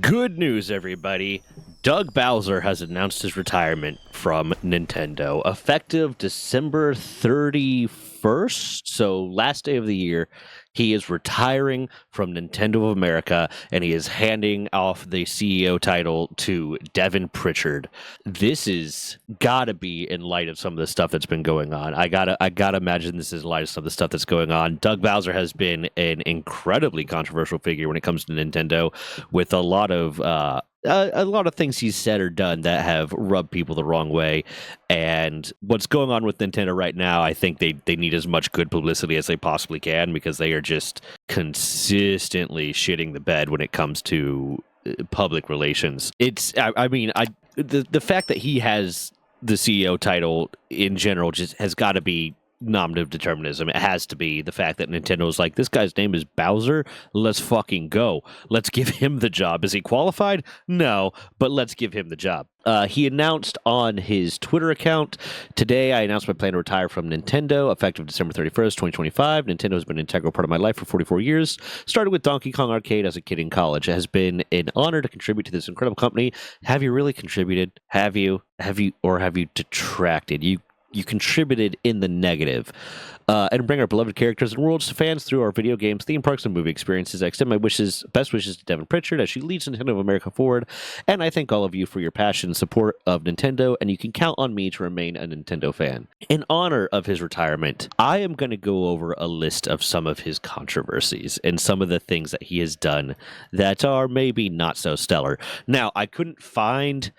Good news, everybody. Doug Bowser has announced his retirement from Nintendo effective December 31st. So, last day of the year, he is retiring from Nintendo of America and he is handing off the CEO title to Devin Pritchard. This is gotta be in light of some of the stuff that's been going on. I gotta imagine this is in light of some of the stuff that's going on. Doug Bowser has been an incredibly controversial figure when it comes to Nintendo, with a lot of things he's said or done that have rubbed people the wrong way. And what's going on with Nintendo right now, I think they need as much good publicity as they possibly can, because they are just consistently shitting the bed when it comes to public relations. The fact that he has the CEO title in general just has got to be nominative determinism. It has to be the fact that Nintendo is like, this guy's name is Bowser, let's fucking go. Let's give him the job. Is he qualified? No, but let's give him the job. He announced on his Twitter account, "Today I announced my plan to retire from Nintendo, effective December 31st, 2025. Nintendo has been an integral part of my life for 44 years. Started with Donkey Kong Arcade as a kid in college. It has been an honor to contribute to this incredible company." Have you really contributed? Have you detracted? You contributed in the negative. And bring our beloved characters and worlds to fans through our video games, theme parks, and movie experiences. I extend my best wishes to Devin Pritchard as she leads Nintendo of America forward. And I thank all of you for your passion and support of Nintendo, and you can count on me to remain a Nintendo fan. In honor of his retirement, I am going to go over a list of some of his controversies and some of the things that he has done that are maybe not so stellar. Now, I couldn't find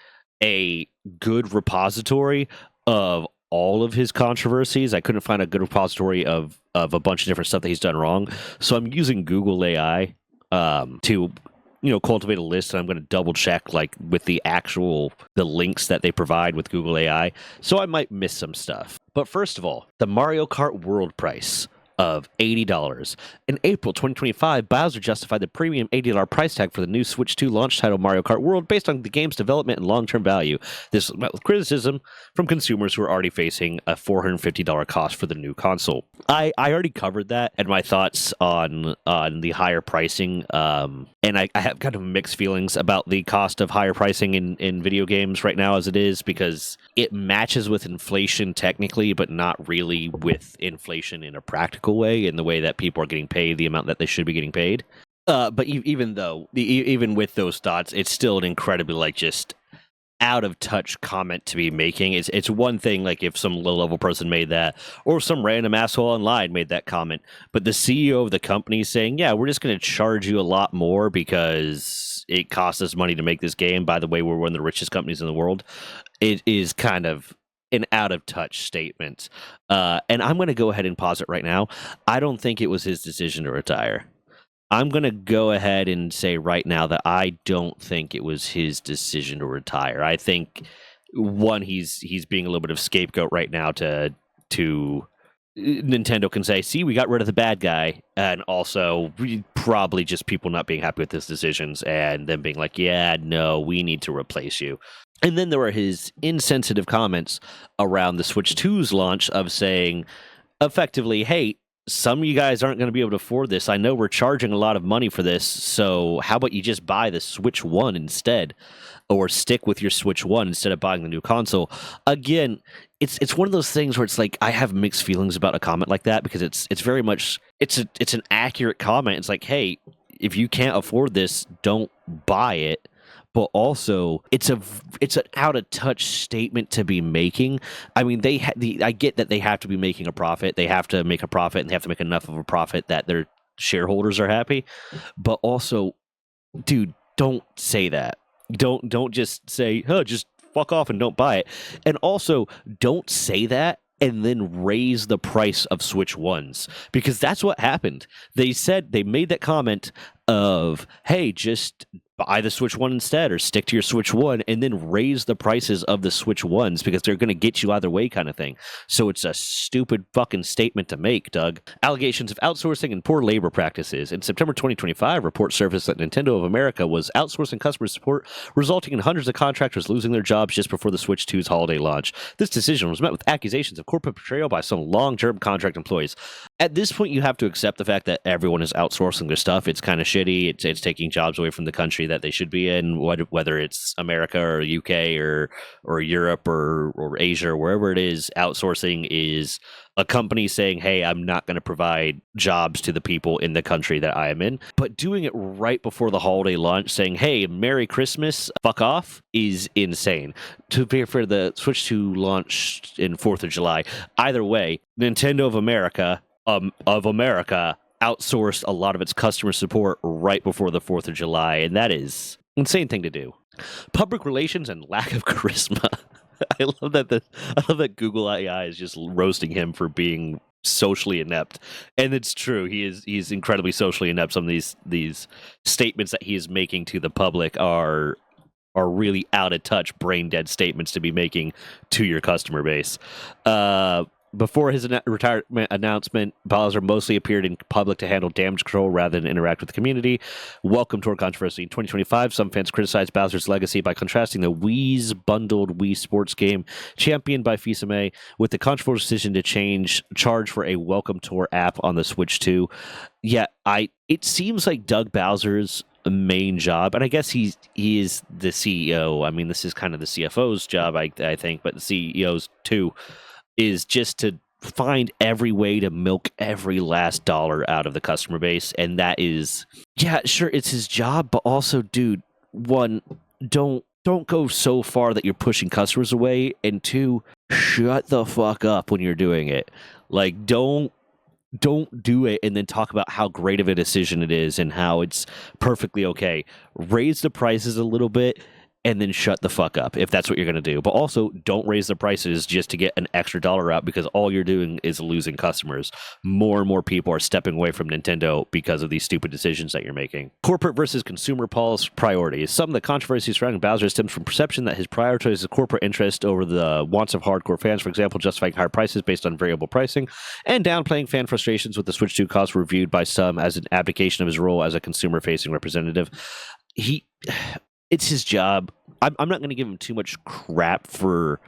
a good repository of all of his controversies. I couldn't find a good repository of a bunch of different stuff that he's done wrong. So I'm using Google AI to cultivate a list, and I'm going to double check with the links that they provide with Google AI. So I might miss some stuff. But first of all, the Mario Kart World price of $80. In April 2025, Bowser justified the premium $80 price tag for the new Switch 2 launch title Mario Kart World based on the game's development and long-term value. This was met with criticism from consumers who are already facing a $450 cost for the new console. I already covered that and my thoughts on the higher pricing, and I have kind of mixed feelings about the cost of higher pricing in video games right now as it is, because it matches with inflation technically, but not really with inflation in a practical way, in the way that people are getting paid the amount that they should be getting paid. But even with those thoughts, it's still an incredibly just out of touch comment to be making. It's one thing if some low level person made that, or some random asshole online made that comment, but the CEO of the company saying, yeah, we're just going to charge you a lot more because it costs us money to make this game. By the way, we're one of the richest companies in the world. It is kind of an out of touch statement. And I'm going to go ahead and pause it right now. I don't think it was his decision to retire. I'm going to go ahead and say right now that I don't think it was his decision to retire. I think, one, he's being a little bit of scapegoat right now to Nintendo can say, see, we got rid of the bad guy, and also probably just people not being happy with his decisions and them being like, yeah, no, we need to replace you. And then there were his insensitive comments around the Switch 2's launch of saying, effectively, hey, some of you guys aren't going to be able to afford this. I know we're charging a lot of money for this, so how about you just buy the Switch 1 instead? Or stick with your Switch 1 instead of buying the new console. Again, it's one of those things where it's I have mixed feelings about a comment like that, because it's very much it's an accurate comment. It's hey, if you can't afford this, don't buy it. But also, it's an out of touch statement to be making. I mean, I get that they have to be making a profit. They have to make a profit, and they have to make enough of a profit that their shareholders are happy. But also, dude, don't say that. Don't just say, oh, just fuck off and don't buy it. And also, don't say that and then raise the price of Switch 1s, because that's what happened. They made that comment of, hey, just buy the Switch 1 instead, or stick to your Switch 1, and then raise the prices of the Switch 1s because they're going to get you either way kind of thing. So it's a stupid fucking statement to make, Doug. Allegations of outsourcing and poor labor practices. In September 2025, reports surfaced that Nintendo of America was outsourcing customer support, resulting in hundreds of contractors losing their jobs just before the Switch 2's holiday launch. This decision was met with accusations of corporate betrayal by some long-term contract employees. at this point, you have to accept the fact that everyone is outsourcing their stuff. It's kind of shitty. It's taking jobs away from the country that they should be in, whether it's America or UK or Europe or Asia or wherever it is. Outsourcing is a company saying, "Hey, I'm not going to provide jobs to the people in the country that I am in." But doing it right before the holiday launch, saying, "Hey, Merry Christmas, fuck off," is insane. To be for the Switch 2 launch in 4th of July. Either way, Nintendo of America outsourced a lot of its customer support right before the 4th of July, and that is an insane thing to do. Public relations and lack of charisma. I love that Google AI is just roasting him for being socially inept, and it's true. He's incredibly socially inept. Some of these statements that he is making to the public are really out of touch, brain dead statements to be making to your customer base. Before his retirement announcement, Bowser mostly appeared in public to handle damage control rather than interact with the community. Welcome toward controversy. In 2025, some fans criticized Bowser's legacy by contrasting the Wii's bundled Wii Sports game, championed by Fils-Aimé, with the controversial decision to charge for a Welcome Tour app on the Switch 2. Yeah, it seems like Doug Bowser's main job, and I guess he is the CEO. I mean, this is kind of the CFO's job, I think, but the CEO's too, is just to find every way to milk every last dollar out of the customer base. And that is, yeah, sure, it's his job, but also, dude, one, don't go so far that you're pushing customers away, and two, shut the fuck up when you're doing it. Like, don't do it and then talk about how great of a decision it is and how it's perfectly okay. Raise the prices a little bit and then shut the fuck up if that's what you're going to do. But also, don't raise the prices just to get an extra dollar out, because all you're doing is losing customers. More and more people are stepping away from Nintendo because of these stupid decisions that you're making. Corporate versus consumer priorities. Some of the controversy surrounding Bowser stems from perception that his prioritizes corporate interest over the wants of hardcore fans, for example, justifying higher prices based on variable pricing, and downplaying fan frustrations with the Switch 2 costs were viewed by some as an abdication of his role as a consumer-facing representative. It's his job. I'm not going to give him too much crap for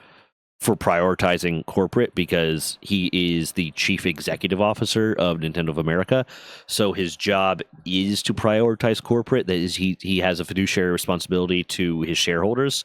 prioritizing corporate, because he is the chief executive officer of Nintendo of America. So his job is to prioritize corporate. That is, he has a fiduciary responsibility to his shareholders.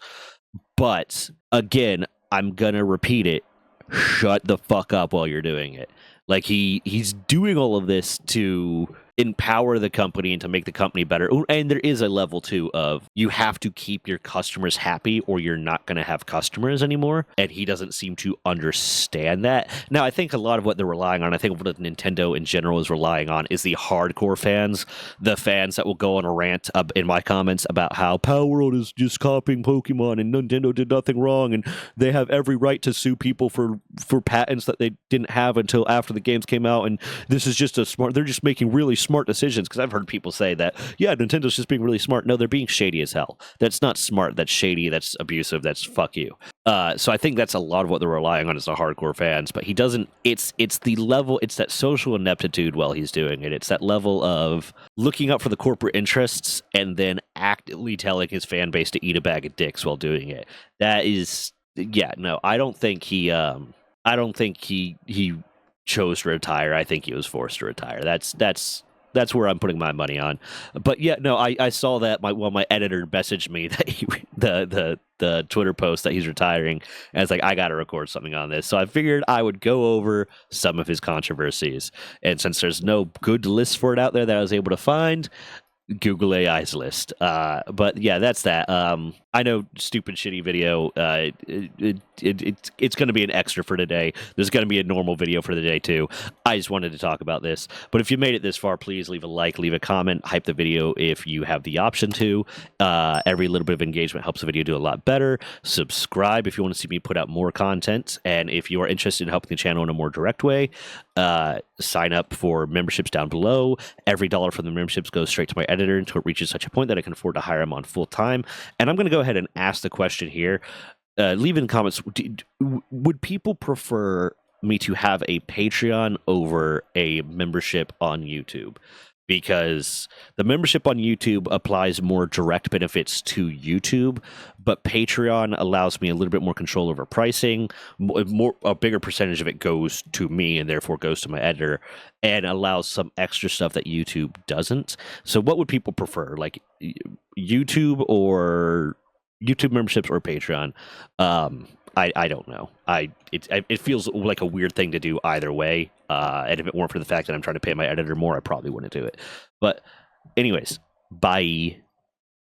But again, I'm going to repeat it. Shut the fuck up while you're doing it. Like, he's doing all of this to empower the company and to make the company better. And there is a level too of, you have to keep your customers happy or you're not going to have customers anymore. And he doesn't seem to understand that. Now, I think a lot of what they're relying on, I think what Nintendo in general is relying on, is the hardcore fans, the fans that will go on a rant in my comments about how Power World is just copying Pokemon and Nintendo did nothing wrong and they have every right to sue people for patents that they didn't have until after the games came out, and this is just they're just making really smart decisions. Because I've heard people say that, yeah, Nintendo's just being really smart. No, they're being shady as hell. That's not smart. That's shady. That's abusive. That's fuck you. So I think that's a lot of what they're relying on, is the hardcore fans. But he doesn't. It's the level. It's that social ineptitude while he's doing it. It's that level of looking out for the corporate interests and then actively telling his fan base to eat a bag of dicks while doing it. That is, yeah, no, I don't think he chose to retire. I think he was forced to retire. That's where I'm putting my money on. But yeah, no, I saw that my editor messaged me that the Twitter post that he's retiring, and it's like, I got to record something on this. So I figured I would go over some of his controversies. And since there's no good list for it out there that I was able to find, Google AI's list. But yeah, that's that. I know, stupid shitty video. It's going to be an extra for today. There's going to be a normal video for the day too. I just wanted to talk about this. But if you made it this far, please leave a like, leave a comment, hype the video if you have the option to. Every little bit of engagement helps the video do a lot better. Subscribe if you want to see me put out more content, and if you are interested in helping the channel in a more direct way, sign up for memberships down below. Every dollar from the memberships goes straight to my editor until it reaches such a point that I can afford to hire him on full time. And I'm going to go ahead and ask the question here. Leave in the comments, would people prefer me to have a Patreon over a membership on YouTube? because the membership on YouTube applies more direct benefits to YouTube, but Patreon allows me a little bit more control over pricing. A bigger percentage of it goes to me and therefore goes to my editor, and allows some extra stuff that YouTube doesn't. So, what would people prefer, like YouTube or YouTube memberships or Patreon? I don't know. It feels like a weird thing to do either way. And if it weren't for the fact that I'm trying to pay my editor more, I probably wouldn't do it. But anyways, bye.